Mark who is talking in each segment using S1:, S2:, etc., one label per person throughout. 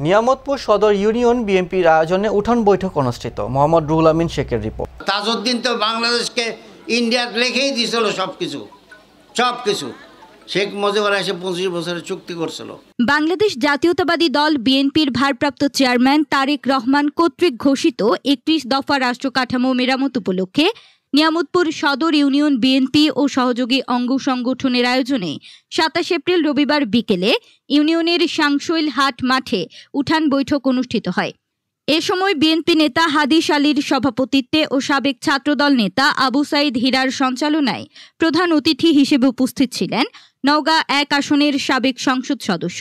S1: নিয়ামতপুর সদর ইউনিয়ন বিএনপির আয়োজনে উঠান বৈঠক অনুষ্ঠিত। মোহাম্মদ রুহুল আমিন শেখের রিপোর্ট।
S2: তাজউদ্দিন তো বাংলাদেশকে ইন্ডিয়ার লেখেই দিয়েছিল সব কিছু। শেখ মুজিবুর এসে 25 বছরের চুক্তি করছিল।
S3: বাংলাদেশ জাতীয়তাবাদী দল বিএনপির ভারপ্রাপ্ত চেয়ারম্যান তারেক রহমান কর্তৃক ঘোষিত 31 দফা রাষ্ট্র কাঠামো মেরামত উপলক্ষে নিয়ামতপুর সদর ইউনিয়ন বিএনপি ও সহযোগী অঙ্গ সংগঠনের আয়োজনে 27 এপ্রিল রবিবার বিকেলে ইউনিয়নের সাংশৈল হাট মাঠে উঠান বৈঠক অনুষ্ঠিত হয়। এ সময় বিএনপি নেতা হাদিস আলীর সভাপতিত্বে ও সাবেক ছাত্রদল নেতা আবু সাইদ হীরার সঞ্চালনায় প্রধান অতিথি হিসেবে উপস্থিত ছিলেন নওগাঁ 1 আসনের সাবেক সংসদ সদস্য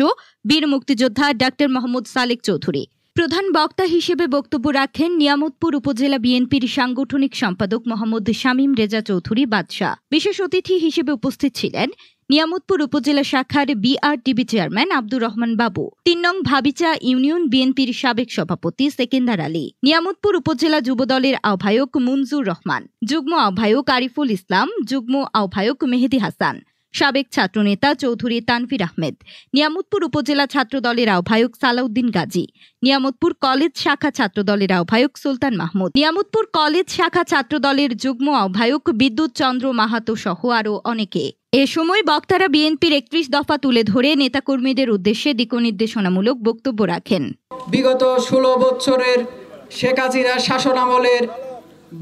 S3: বীর মুক্তিযোদ্ধা ডাক্তার মোহাম্মদ সালেক চৌধুরী। প্রধান বক্তা হিসেবে বক্তব্য রাখেন নিয়ামতপুর উপজেলা বিএনপির সাংগঠনিক সম্পাদক মোহাম্মদ শামীম রেজা চৌধুরী বাদশা। বিশেষ অতিথি হিসেবে উপস্থিত ছিলেন নিয়ামতপুর উপজেলা শাখার বিআরটিবি চেয়ারম্যান আব্দুর রহমান বাবু, 3 নং ভাবিচা ইউনিয়ন বিএনপির সাবেক সভাপতি সেকেন্দার আলী, নিয়ামতপুর উপজেলা যুবদলের আহ্বায়ক মুনজুর রহমান, যুগ্ম আহ্বায়ক আরিফুল ইসলাম, যুগ্ম আহ্বায়ক মেহেদি হাসান, সাবেক ছাত্রনেতা চৌধুরী তানফির আহমেদ, নিয়ামতপুর উপজেলা ছাত্রদলের আহ্বায়ক সালাউদ্দিন গাজী, নিয়ামতপুর কলেজ শাখা ছাত্রদলের আহ্বায়ক সুলতান মাহমুদ, নিয়ামতপুর কলেজ শাখা ছাত্রদলের যুগ্ম আহ্বায়ক বিদ্যুৎ চন্দ্র মাহাতো সহ আরও অনেকে। এ সময় বক্তারা বিএনপির 31 দফা তুলে ধরে নেতাকর্মীদের উদ্দেশ্যে দিকনির্দেশনামূলক বক্তব্য রাখেন।
S4: বিগত 16 বছরের শেখ হাসিনার শাসনামলের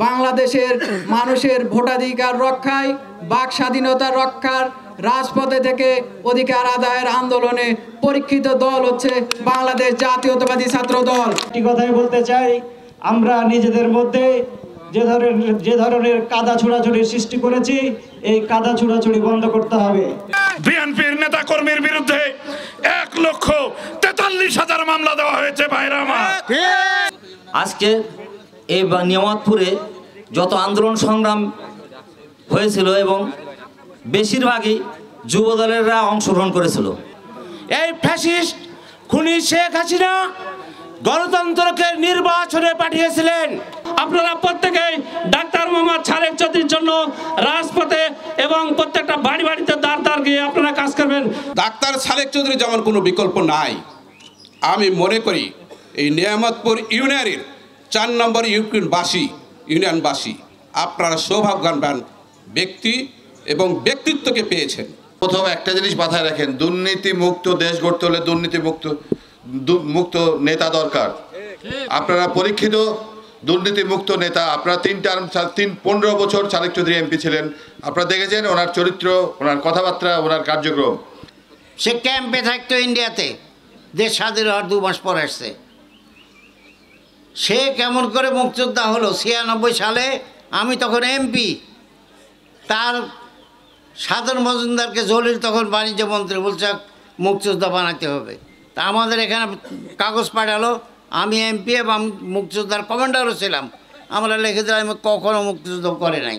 S4: বাংলাদেশের মানুষের ভোটাধিকার রক্ষায়, বাক স্বাধীনতা রক্ষার, রাজপথে থেকে অধিকার আদায়ের আন্দোলনে পরীক্ষিত দল হচ্ছে বাংলাদেশ জাতীয়তাবাদী ছাত্র দল।
S5: একটি কথাই বলতে চাই, আমরা নিজেদের মধ্যে যে ধরনের কাদা ছোড়াছুড়ির সৃষ্টি করেছি, এই কাদা ছোড়াছুড়ি বন্ধ করতে হবে।
S6: বিএনপির নেতা কর্মীর বিরুদ্ধে 1,43,000 মামলা দেওয়া হয়েছে। ভাইরা আমার,
S7: আজকে এই নিয়ামতপুরে যত আন্দোলন সংগ্রাম হয়েছিল এবং বেশিরভাগই যুবদলেরা অংশগ্রহণ করেছিল।
S8: এই ফ্যাসিস্ট খুনি শেখ হাসিনা গণতন্ত্রকে নির্বাচনে পাঠিয়েছিলেন।
S9: আপনারা প্রত্যেকেই ডাক্তার মোহাম্মদ সালেক চৌধুরীর জন্য রাজপথে এবং প্রত্যেকটা বাড়িতে দ্বার গিয়ে আপনারা কাজ করবেন।
S10: ডাক্তার সালেক চৌধুরী যেমন কোনো বিকল্প নাই, আমি মনে করি এই নিয়ামতপুর ইউনিয়নের 4 নম্বর ইউনিয়নবাসী আপনারা সৌভাগ্যবান ব্যক্তি এবং ব্যক্তিত্বকে পেয়েছেন।
S11: প্রথম একটা জিনিস মাথায় রাখেন, দুর্নীতি মুক্ত দেশ গড়তে হলে দুর্নীতি মুক্ত নেতা দরকার। আপনারা পরীক্ষিত দুর্নীতি মুক্ত নেতা। আপনারা 15 বছর সালেক চৌধুরী এমপি ছিলেন। আপনারা দেখেছেন ওনার চরিত্র, ওনার কথাবার্তা, ওনার কার্যক্রম।
S2: সে ক্যাম্পে থাকতো ইন্ডিয়াতে, দেশ স্বাধীন হওয়ার 2 মাস পর আসছে। সে কেমন করে মুক্তিযোদ্ধা হলো 96 সালে, আমি তখন এমপি। তার সাধারণ মজুমদারকে জলিল তখন বাণিজ্য মন্ত্রী বলছে মুক্তিযোদ্ধা বানাতে হবে। তা আমাদের এখানে কাগজ পাঠালো, আমি এমপি এবং মুক্তিযোদ্ধার কমান্ডারও ছিলাম। আমরা লিখে দিলাম কখনো মুক্তিযুদ্ধ করে নাই।